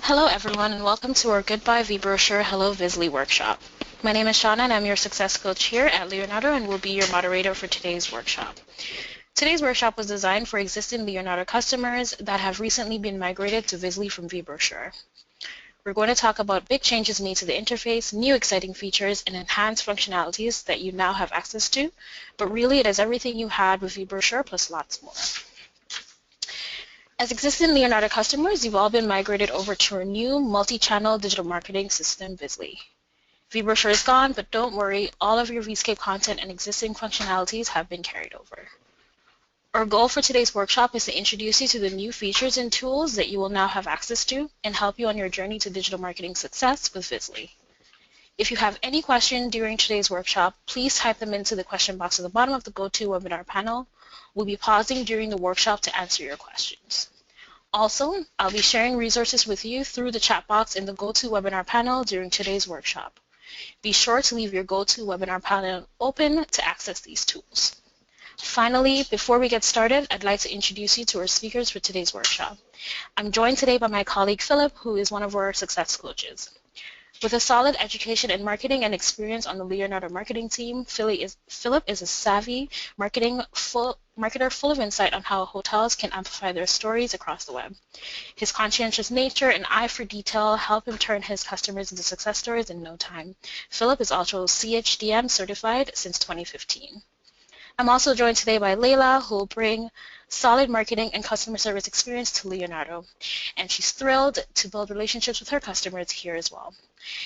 Hello everyone and welcome to our Goodbye VBrochure Hello Vizlly workshop. My name is Shauna and I'm your success coach here at Leonardo and will be your moderator for today's workshop. Today's workshop was designed for existing Leonardo customers that have recently been migrated to Vizlly from VBrochure. We're going to talk about big changes made to the interface, new exciting features, and enhanced functionalities that you now have access to, but really it is everything you had with VBrochure plus lots more. As existing Leonardo customers, you've all been migrated over to our new multi-channel digital marketing system, Vizlly. VBrochure is gone, but don't worry, all of your Vscape content and existing functionalities have been carried over. Our goal for today's workshop is to introduce you to the new features and tools that you will now have access to and help you on your journey to digital marketing success with Vizlly. If you have any questions during today's workshop, please type them into the question box at the bottom of the GoToWebinar panel. We'll be pausing during the workshop to answer your questions. Also, I'll be sharing resources with you through the chat box in the GoToWebinar panel during today's workshop. Be sure to leave your GoToWebinar panel open to access these tools. Finally, before we get started, I'd like to introduce you to our speakers for today's workshop. I'm joined today by my colleague Philip, who is one of our success coaches. With a solid education in marketing and experience on the Leonardo marketing team, Philip is a savvy marketer full of insight on how hotels can amplify their stories across the web. His conscientious nature and eye for detail help him turn his customers into success stories in no time. Philip is also CHDM certified since 2015. I'm also joined today by Leila, who will bring solid marketing and customer service experience to Leonardo, and she's thrilled to build relationships with her customers here as well.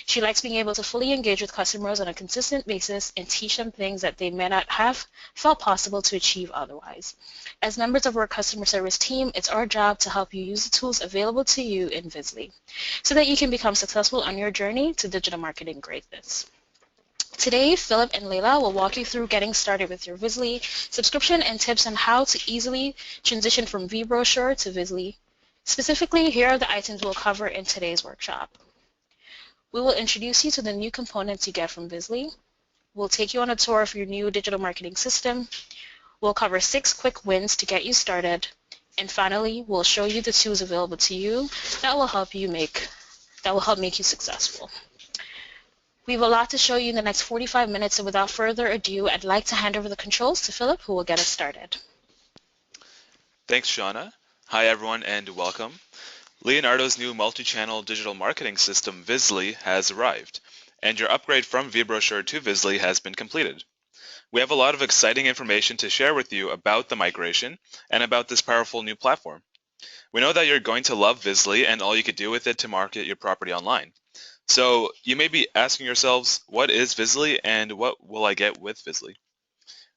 She likes being able to fully engage with customers on a consistent basis and teach them things that they may not have felt possible to achieve otherwise. As members of our customer service team, it's our job to help you use the tools available to you in Vizlly so that you can become successful on your journey to digital marketing greatness. Today, Philip and Leila will walk you through getting started with your Vizlly subscription and tips on how to easily transition from VBrochure to Vizlly. Specifically, here are the items we'll cover in today's workshop. We will introduce you to the new components you get from Vizlly. We'll take you on a tour of your new digital marketing system. We'll cover 6 quick wins to get you started. And finally, we'll show you the tools available to you that will help make you successful. We have a lot to show you in the next 45 minutes, so without further ado, I'd like to hand over the controls to Philip, who will get us started. Thanks, Shauna. Hi, everyone, and welcome. Leonardo's new multi-channel digital marketing system, Vizlly, has arrived, and your upgrade from VBrochure to Vizlly has been completed. We have a lot of exciting information to share with you about the migration and about this powerful new platform. We know that you're going to love Vizlly and all you could do with it to market your property online. So you may be asking yourselves, what is Vizlly and what will I get with Vizlly?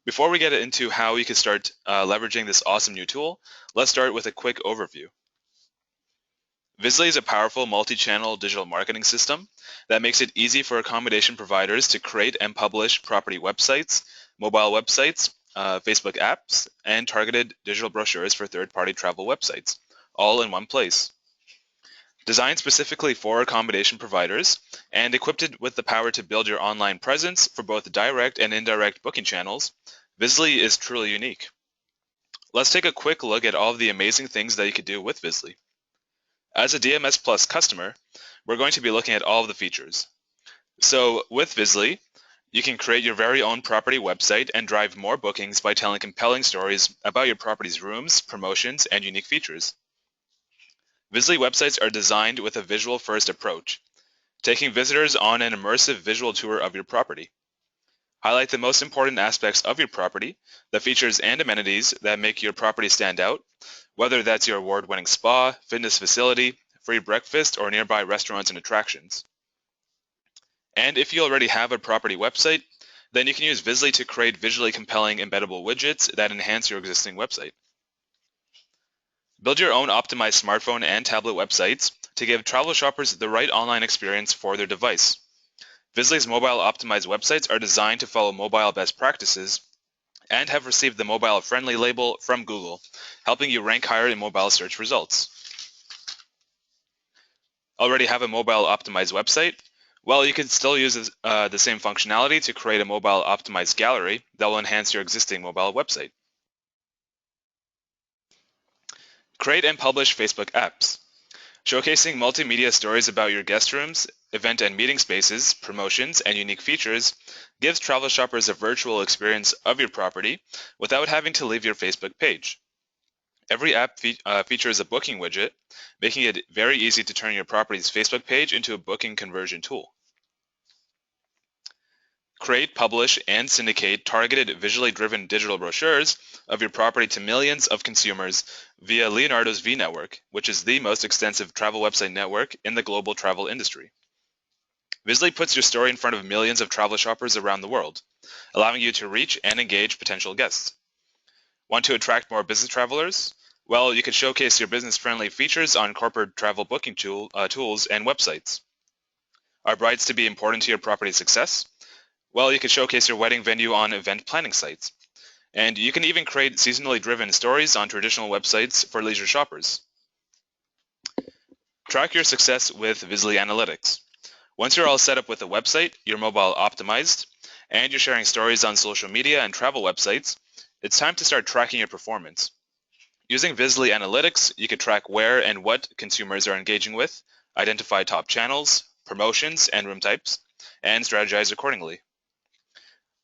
Before we get into how you can start leveraging this awesome new tool, let's start with a quick overview. Vizlly is a powerful multi-channel digital marketing system that makes it easy for accommodation providers to create and publish property websites, mobile websites, Facebook apps, and targeted digital brochures for third-party travel websites, all in one place. Designed specifically for accommodation providers and equipped with the power to build your online presence for both direct and indirect booking channels, Vizlly is truly unique. Let's take a quick look at all of the amazing things that you could do with Vizlly. As a DMS Plus customer, we're going to be looking at all of the features. So with Vizlly, you can create your very own property website and drive more bookings by telling compelling stories about your property's rooms, promotions, and unique features. Vizlly websites are designed with a visual-first approach, taking visitors on an immersive visual tour of your property. Highlight the most important aspects of your property, the features and amenities that make your property stand out, whether that's your award-winning spa, fitness facility, free breakfast, or nearby restaurants and attractions. And if you already have a property website, then you can use Vizlly to create visually compelling embeddable widgets that enhance your existing website. Build your own optimized smartphone and tablet websites to give travel shoppers the right online experience for their device. Vizly's mobile optimized websites are designed to follow mobile best practices and have received the mobile-friendly label from Google, helping you rank higher in mobile search results. Already have a mobile optimized website? Well, you can still use the same functionality to create a mobile optimized gallery that will enhance your existing mobile website. Create and publish Facebook apps. Showcasing multimedia stories about your guest rooms, event and meeting spaces, promotions, and unique features gives travel shoppers a virtual experience of your property without having to leave your Facebook page. Every app features a booking widget, making it very easy to turn your property's Facebook page into a booking conversion tool. Create, publish, and syndicate targeted, visually driven digital brochures of your property to millions of consumers via Leonardo's V Network, which is the most extensive travel website network in the global travel industry. Vizlly puts your story in front of millions of travel shoppers around the world, allowing you to reach and engage potential guests. Want to attract more business travelers? Well, you can showcase your business-friendly features on corporate travel booking tools and websites. Are brides to be important to your property's success? Well, you can showcase your wedding venue on event planning sites. And you can even create seasonally driven stories on traditional websites for leisure shoppers. Track your success with Vizlly Analytics. Once you're all set up with a website, you're mobile optimized, and you're sharing stories on social media and travel websites, it's time to start tracking your performance. Using Vizlly Analytics, you can track where and what consumers are engaging with, identify top channels, promotions, and room types, and strategize accordingly.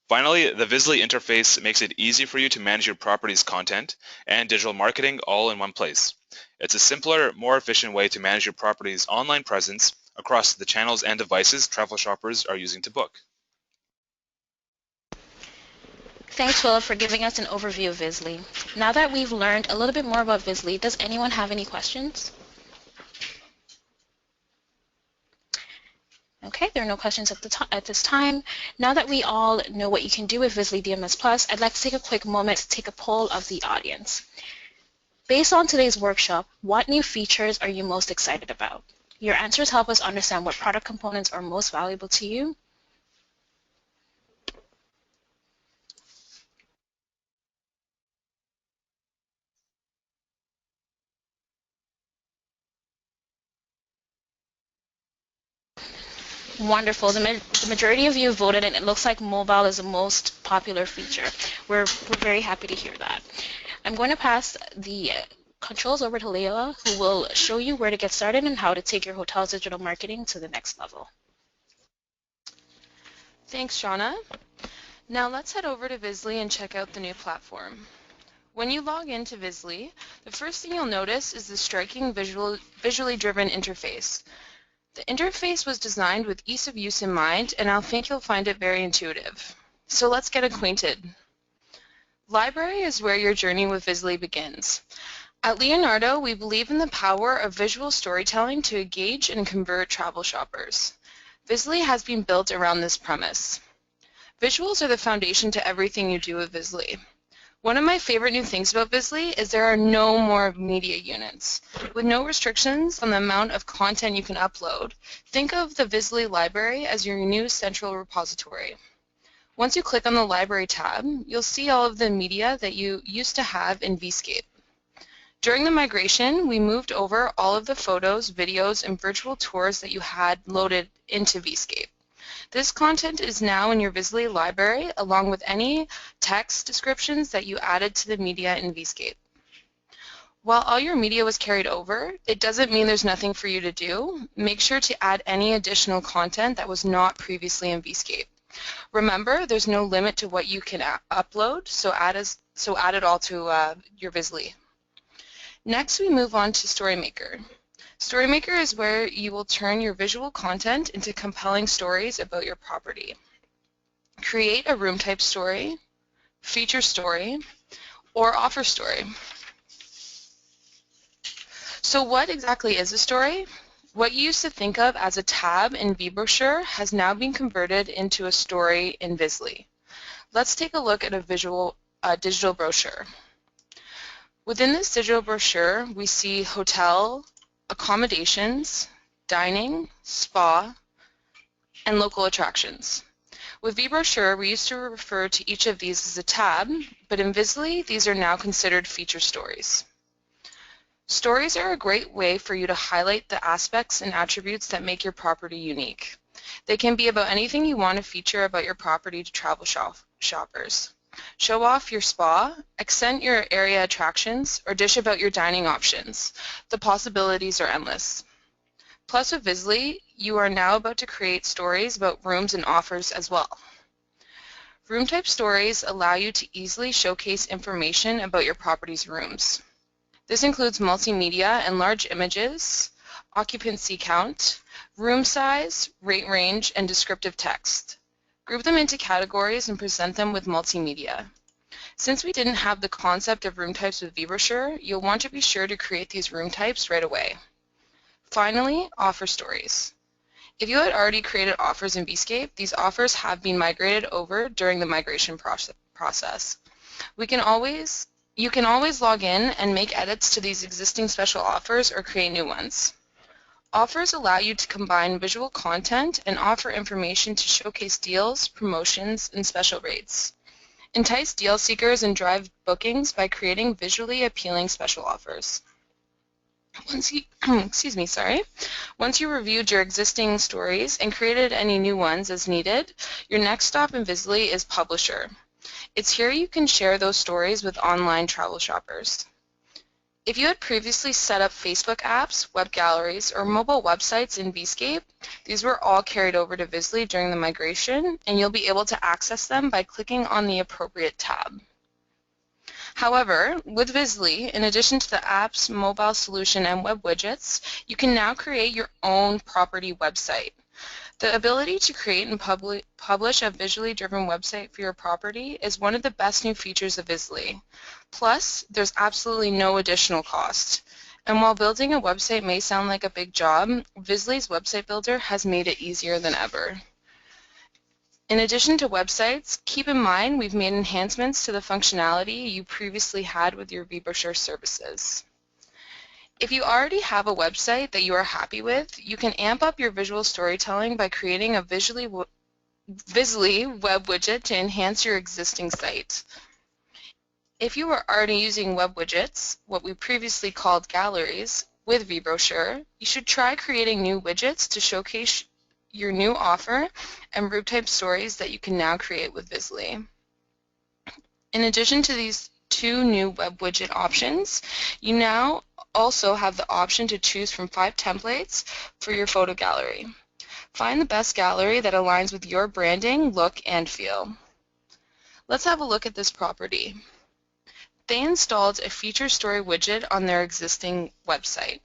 Finally, the Vizlly Interface makes it easy for you to manage your property's content and digital marketing all in one place. It's a simpler, more efficient way to manage your property's online presence across the channels and devices travel shoppers are using to book. Thanks, Philip, for giving us an overview of Vizlly. Now that we've learned a little bit more about Vizlly, does anyone have any questions? Okay, there are no questions at this time. Now that we all know what you can do with Vizlly DMS Plus, I'd like to take a quick moment to take a poll of the audience. Based on today's workshop, what new features are you most excited about? Your answers help us understand what product components are most valuable to you. Wonderful. The majority of you voted, and it looks like mobile is the most popular feature. We're very happy to hear that. I'm going to pass the controls over to Leila, who will show you where to get started and how to take your hotel's digital marketing to the next level. Thanks, Shauna. Now let's head over to Vizlly and check out the new platform. When you log into Vizlly, the first thing you'll notice is the striking visually driven interface. The interface was designed with ease of use in mind, and I think you'll find it very intuitive. So let's get acquainted. Library is where your journey with Vizlly begins. At Leonardo, we believe in the power of visual storytelling to engage and convert travel shoppers. Vizlly has been built around this premise. Visuals are the foundation to everything you do with Vizlly. One of my favorite new things about Vizlly is there are no more media units. With no restrictions on the amount of content you can upload, think of the Vizlly library as your new central repository. Once you click on the library tab, you'll see all of the media that you used to have in Vscape. During the migration, we moved over all of the photos, videos, and virtual tours that you had loaded into Vscape. This content is now in your Vizlly library, along with any text descriptions that you added to the media in Vscape. While all your media was carried over, it doesn't mean there's nothing for you to do. Make sure to add any additional content that was not previously in Vscape. Remember, there's no limit to what you can upload, so add it all to your Vizlly. Next, we move on to StoryMaker. StoryMaker is where you will turn your visual content into compelling stories about your property. Create a room type story, feature story, or offer story. So what exactly is a story? What you used to think of as a tab in VBrochure has now been converted into a story in Vizlly. Let's take a look at a digital brochure. Within this digital brochure, we see hotel, accommodations, dining, spa, and local attractions. With VBrochure, we used to refer to each of these as a tab, but in Vizlly, these are now considered feature stories. Stories are a great way for you to highlight the aspects and attributes that make your property unique. They can be about anything you want to feature about your property to travel shoppers. Show off your spa, accent your area attractions, or dish about your dining options. The possibilities are endless. Plus with Vizlly, you are now about to create stories about rooms and offers as well. Room type stories allow you to easily showcase information about your property's rooms. This includes multimedia and large images, occupancy count, room size, rate range, and descriptive text. Group them into categories and present them with multimedia. Since we didn't have the concept of room types with VBrochure, you'll want to be sure to create these room types right away. Finally, offer stories. If you had already created offers in Vscape, these offers have been migrated over during the migration process. You can always log in and make edits to these existing special offers or create new ones. Offers allow you to combine visual content and offer information to showcase deals, promotions, and special rates. Entice deal seekers and drive bookings by creating visually appealing special offers. Once you reviewed your existing stories and created any new ones as needed, your next stop in Vizlly is Publisher. It's here you can share those stories with online travel shoppers. If you had previously set up Facebook apps, web galleries, or mobile websites in Vscape, these were all carried over to Vizlly during the migration, and you'll be able to access them by clicking on the appropriate tab. However, with Vizlly, in addition to the apps, mobile solution, and web widgets, you can now create your own property website. The ability to create and publish a visually driven website for your property is one of the best new features of Vizlly. Plus, there's absolutely no additional cost. And while building a website may sound like a big job, Vizly's website builder has made it easier than ever. In addition to websites, keep in mind we've made enhancements to the functionality you previously had with your VBrochure services. If you already have a website that you are happy with, you can amp up your visual storytelling by creating a Vizlly web widget to enhance your existing site. If you were already using web widgets, what we previously called galleries, with VBrochure, you should try creating new widgets to showcase your new offer and room type stories that you can now create with Vizlly. In addition to these two new web widget options, you now also have the option to choose from 5 templates for your photo gallery. Find the best gallery that aligns with your branding, look, and feel. Let's have a look at this property. They installed a feature story widget on their existing website,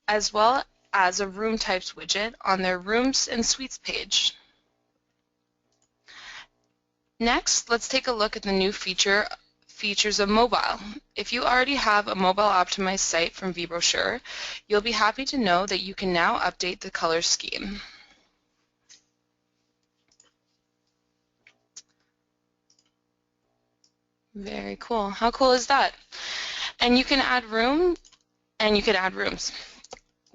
as well as a room types widget on their rooms and suites page. Next, let's take a look at the new features of mobile. If you already have a mobile optimized site from VBrochure, you'll be happy to know that you can now update the color scheme. Very cool. How cool is that? And you can add rooms.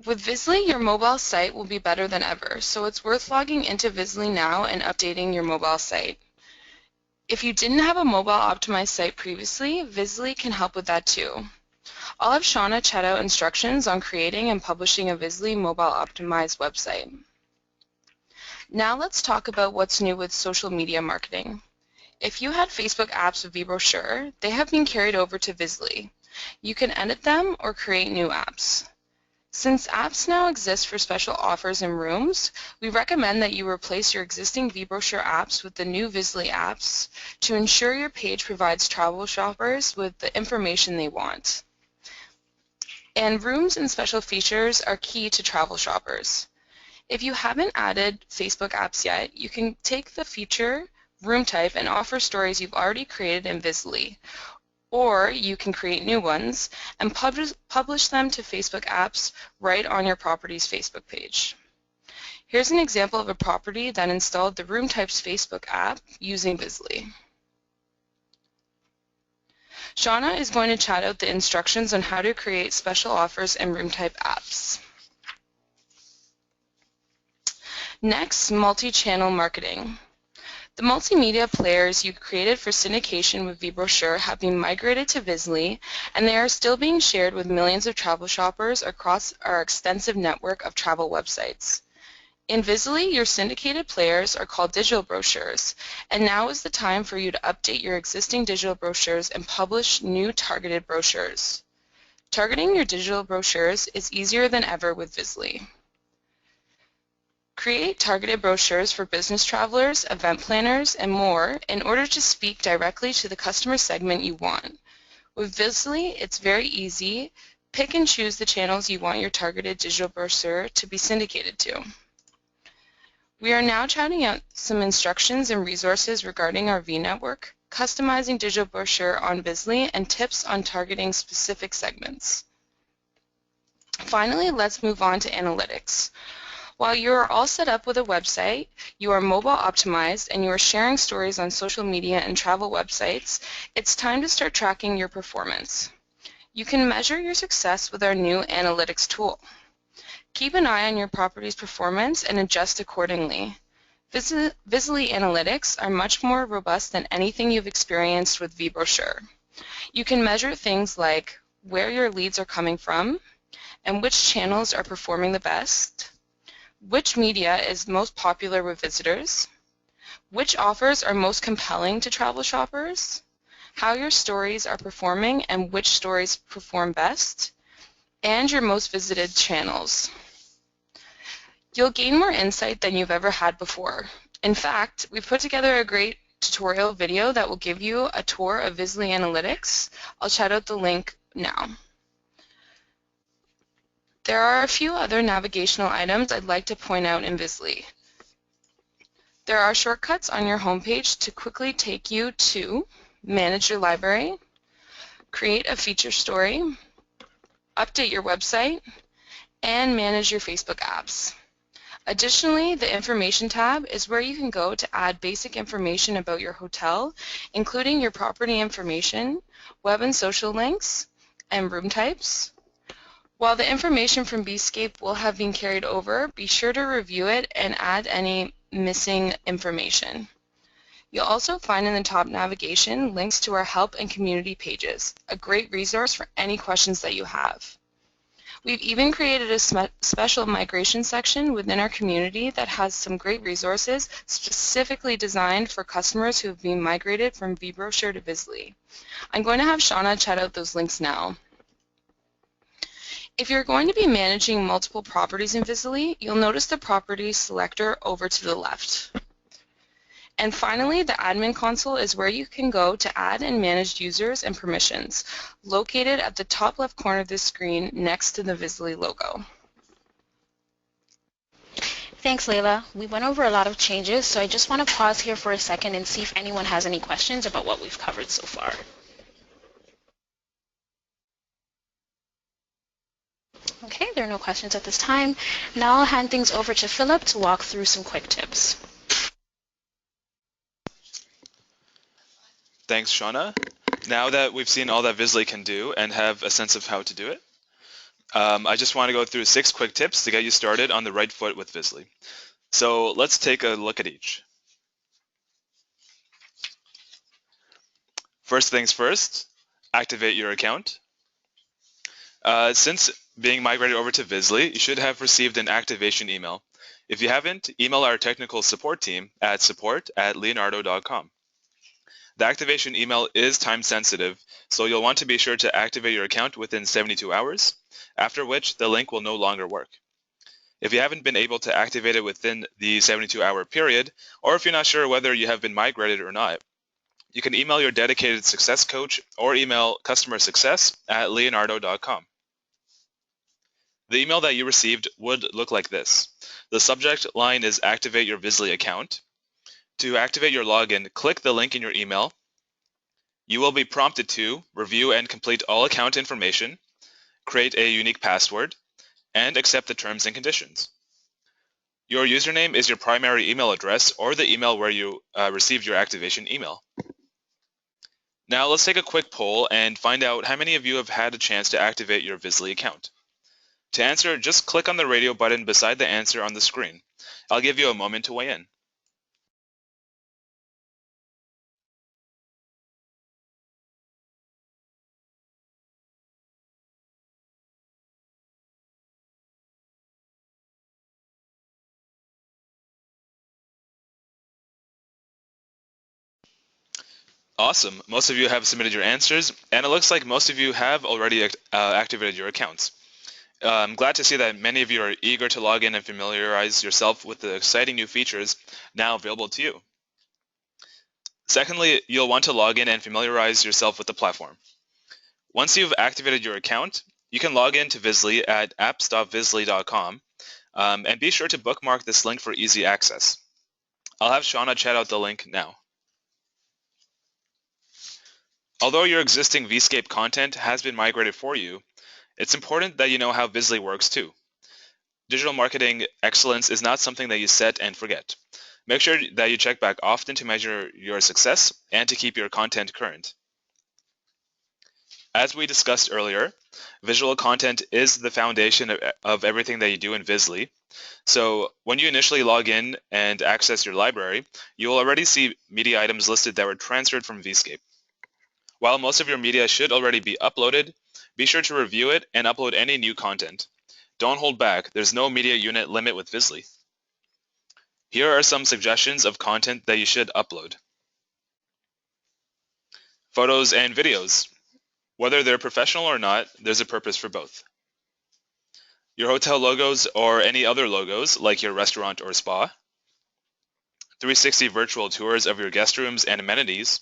With Vizlly, your mobile site will be better than ever, so it's worth logging into Vizlly now and updating your mobile site. If you didn't have a mobile optimized site previously, Vizlly can help with that too. I'll have Shauna chat out instructions on creating and publishing a Vizlly mobile optimized website. Now let's talk about what's new with social media marketing. If you had Facebook apps with VBrochure, they have been carried over to Vizlly. You can edit them or create new apps. Since apps now exist for special offers and rooms, we recommend that you replace your existing VBrochure apps with the new Vizlly apps to ensure your page provides travel shoppers with the information they want. And rooms and special features are key to travel shoppers. If you haven't added Facebook apps yet, you can take the feature, room type, and offer stories you've already created in Vizlly, or you can create new ones and publish them to Facebook apps right on your property's Facebook page. Here's an example of a property that installed the Room Types Facebook app using Vizlly. Shauna is going to chat out the instructions on how to create special offers and room type apps. Next, multi-channel marketing. The multimedia players you created for syndication with VBrochure have been migrated to Vizlly, and they are still being shared with millions of travel shoppers across our extensive network of travel websites. In Vizlly, your syndicated players are called digital brochures, and now is the time for you to update your existing digital brochures and publish new targeted brochures. Targeting your digital brochures is easier than ever with Vizlly. Create targeted brochures for business travelers, event planners, and more in order to speak directly to the customer segment you want. With Vizlly, it's very easy. Pick and choose the channels you want your targeted digital brochure to be syndicated to. We are now chatting out some instructions and resources regarding our V-network, customizing digital brochure on Vizlly, and tips on targeting specific segments. Finally, let's move on to analytics. While you are all set up with a website, you are mobile optimized, and you are sharing stories on social media and travel websites, it's time to start tracking your performance. You can measure your success with our new analytics tool. Keep an eye on your property's performance and adjust accordingly. Vizlly Analytics are much more robust than anything you've experienced with VBrochure. You can measure things like where your leads are coming from and which channels are performing the best, which media is most popular with visitors, which offers are most compelling to travel shoppers, how your stories are performing and which stories perform best, and your most visited channels. You'll gain more insight than you've ever had before. In fact, we've put together a great tutorial video that will give you a tour of Vizlly Analytics. I'll chat out the link now. There are a few other navigational items I'd like to point out in Vizlly. There are shortcuts on your homepage to quickly take you to manage your library, create a feature story, update your website, and manage your Facebook apps. Additionally, the Information tab is where you can go to add basic information about your hotel, including your property information, web and social links, and room types. While the information from Bscape will have been carried over, be sure to review it and add any missing information. You'll also find in the top navigation links to our help and community pages, a great resource for any questions that you have. We've even created a special migration section within our community that has some great resources specifically designed for customers who have been migrated from VBrochure to Vizlly. I'm going to have Shauna chat out those links now. If you're going to be managing multiple properties in Vizlly, you'll notice the property selector over to the left. And finally, the admin console is where you can go to add and manage users and permissions, located at the top left corner of the screen next to the Vizlly logo. Thanks, Layla. We went over a lot of changes, so I just want to pause here for a second and see if anyone has any questions about what we've covered so far. Okay, there are no questions at this time. Now I'll hand things over to Philip to walk through some quick tips. Thanks, Shauna. Now that we've seen all that Vizlly can do and have a sense of how to do it, I just want to go through 6 quick tips to get you started on the right foot with Vizlly. So let's take a look at each. First things first, activate your account. Since being migrated over to Vizlly, you should have received an activation email. If you haven't, email our technical support team at support@leonardo.com. The activation email is time sensitive, so you'll want to be sure to activate your account within 72 hours, after which the link will no longer work. If you haven't been able to activate it within the 72-hour period, or if you're not sure whether you have been migrated or not, you can email your dedicated success coach or email customer success@leonardo.com. The email that you received would look like this. The subject line is Activate Your Vizlly Account. To activate your login, click the link in your email. You will be prompted to review and complete all account information, create a unique password, and accept the terms and conditions. Your username is your primary email address or the email where you received your activation email. Now let's take a quick poll and find out how many of you have had a chance to activate your Vizlly account. To answer, just click on the radio button beside the answer on the screen. I'll give you a moment to weigh in. Awesome. Most of you have submitted your answers, and it looks like most of you have already activated your accounts. I'm glad to see that many of you are eager to log in and familiarize yourself with the exciting new features now available to you. Secondly, you'll want to log in and familiarize yourself with the platform. Once you've activated your account, you can log in to Vizlly at apps.vizlly.com, and be sure to bookmark this link for easy access. I'll have Shauna chat out the link now. Although your existing Vscape content has been migrated for you, it's important that you know how Vizlly works too. Digital marketing excellence is not something that you set and forget. Make sure that you check back often to measure your success and to keep your content current. As we discussed earlier, visual content is the foundation of everything that you do in Vizlly. So when you initially log in and access your library, you will already see media items listed that were transferred from Vscape. While most of your media should already be uploaded, be sure to review it and upload any new content. Don't hold back, there's no media unit limit with Vizlly. Here are some suggestions of content that you should upload. Photos and videos. Whether they're professional or not, there's a purpose for both. Your hotel logos or any other logos, like your restaurant or spa. 360 virtual tours of your guest rooms and amenities.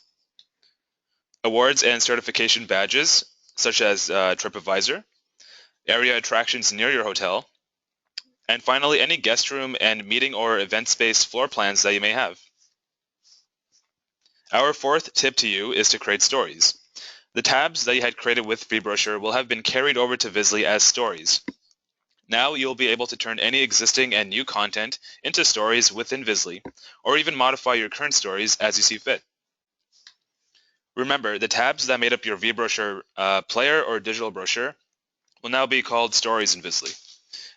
Awards and certification badges, such as TripAdvisor, area attractions near your hotel, and finally, any guest room and meeting or event space floor plans that you may have. Our fourth tip to you is to create stories. The tabs that you had created with VBrochure will have been carried over to Vizlly as stories. Now you'll be able to turn any existing and new content into stories within Vizlly, or even modify your current stories as you see fit. Remember, the tabs that made up your VBrochure player or digital brochure will now be called stories in Vizlly.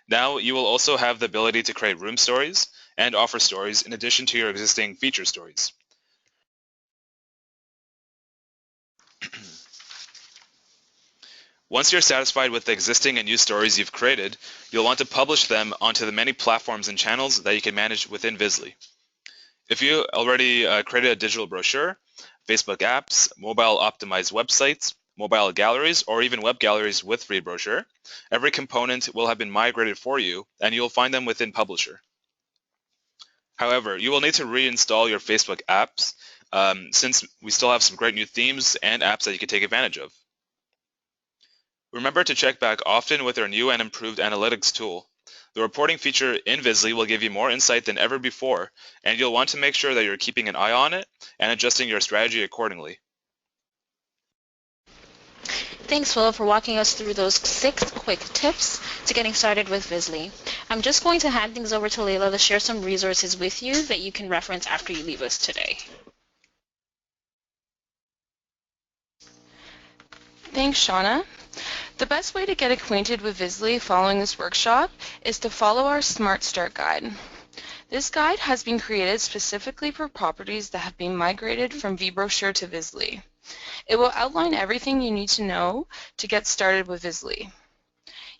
Now you will also have the ability to create room stories and offer stories in addition to your existing feature stories. Once you're satisfied with the existing and new stories you've created, you'll want to publish them onto the many platforms and channels that you can manage within Vizlly. If you already created a digital brochure, Facebook apps, mobile optimized websites, mobile galleries, or even web galleries with VBrochure, every component will have been migrated for you, and you'll find them within Publisher. However, you will need to reinstall your Facebook apps, since we still have some great new themes and apps that you can take advantage of. Remember to check back often with our new and improved analytics tool. The reporting feature in Vizlly will give you more insight than ever before, and you'll want to make sure that you're keeping an eye on it and adjusting your strategy accordingly. Thanks, Will, for walking us through those 6 quick tips to getting started with Vizlly. I'm just going to hand things over to Layla to share some resources with you that you can reference after you leave us today. Thanks, Shauna. The best way to get acquainted with Vizlly following this workshop is to follow our Smart Start guide. This guide has been created specifically for properties that have been migrated from VBrochure to Vizlly. It will outline everything you need to know to get started with Vizlly.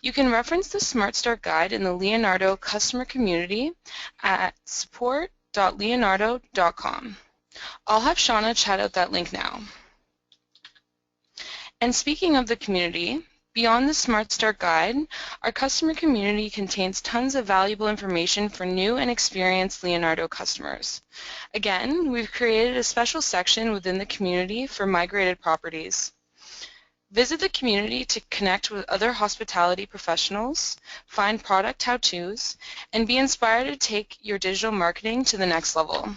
You can reference the Smart Start guide in the Leonardo customer community at support.leonardo.com. I'll have Shauna chat out that link now. And speaking of the community, beyond the Smart Start guide, our customer community contains tons of valuable information for new and experienced Leonardo customers. Again, we've created a special section within the community for migrated properties. Visit the community to connect with other hospitality professionals, find product how-tos, and be inspired to take your digital marketing to the next level.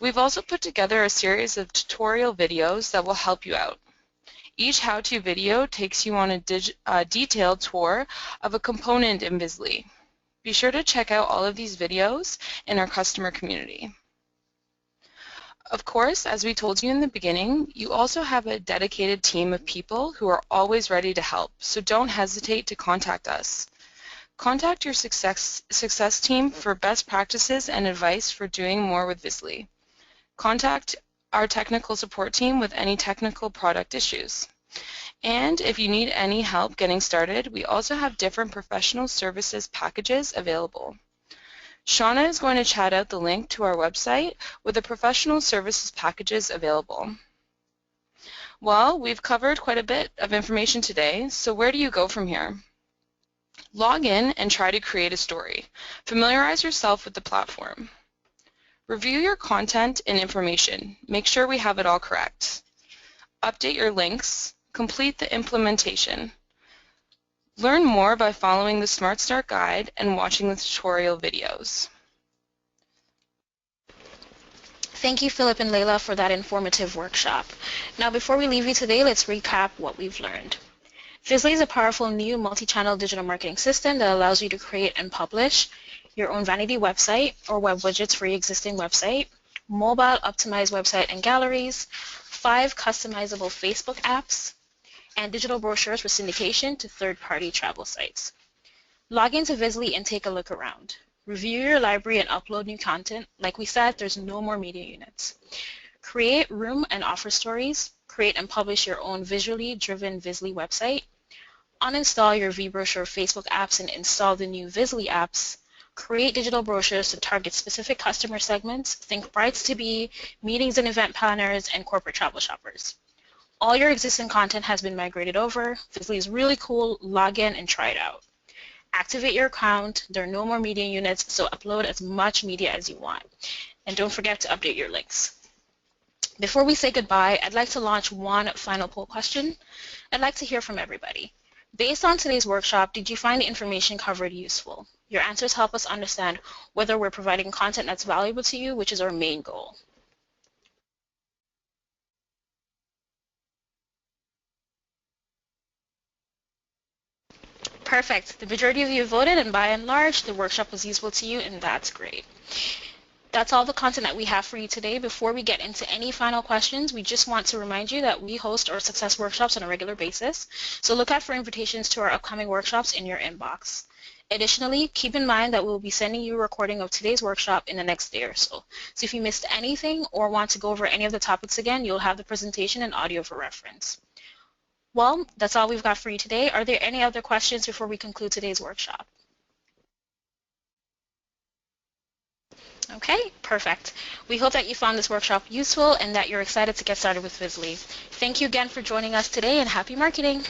We've also put together a series of tutorial videos that will help you out. Each how-to video takes you on a detailed tour of a component in Vizlly. Be sure to check out all of these videos in our customer community. Of course, as we told you in the beginning, you also have a dedicated team of people who are always ready to help, so don't hesitate to contact us. Contact your success team for best practices and advice for doing more with Vizlly. Contact our technical support team with any technical product issues. And if you need any help getting started, we also have different professional services packages available. Shauna is going to chat out the link to our website with the professional services packages available. Well, we've covered quite a bit of information today, so where do you go from here? Log in and try to create a story. Familiarize yourself with the platform. Review your content and information. Make sure we have it all correct. Update your links. Complete the implementation. Learn more by following the Smart Start guide and watching the tutorial videos. Thank you, Philip and Layla, for that informative workshop. Now, before we leave you today, let's recap what we've learned. Vizlly is a powerful new multi-channel digital marketing system that allows you to create and publish your own vanity website or web widgets for your existing website, mobile optimized website and galleries, 5 customizable Facebook apps, and digital brochures for syndication to third-party travel sites. Log into Vizlly and take a look around. Review your library and upload new content. Like we said, there's no more media units. Create room and offer stories. Create and publish your own visually driven Vizlly website. Uninstall your VBrochure Facebook apps and install the new Vizlly apps. Create digital brochures to target specific customer segments. Think brides to be, meetings and event planners, and corporate travel shoppers. All your existing content has been migrated over. Vizlly is really cool. Log in and try it out. Activate your account. There are no more media units, so upload as much media as you want. And don't forget to update your links. Before we say goodbye, I'd like to launch one final poll question. I'd like to hear from everybody. Based on today's workshop, did you find the information covered useful? Your answers help us understand whether we're providing content that's valuable to you, which is our main goal. Perfect. The majority of you voted, and by and large, the workshop was useful to you, and that's great. That's all the content that we have for you today. Before we get into any final questions, we just want to remind you that we host our success workshops on a regular basis, so look out for invitations to our upcoming workshops in your inbox. Additionally, keep in mind that we'll be sending you a recording of today's workshop in the next day or so. So if you missed anything or want to go over any of the topics again, you'll have the presentation and audio for reference. Well, that's all we've got for you today. Are there any other questions before we conclude today's workshop? Okay, perfect. We hope that you found this workshop useful and that you're excited to get started with Vizlly. Thank you again for joining us today, and happy marketing!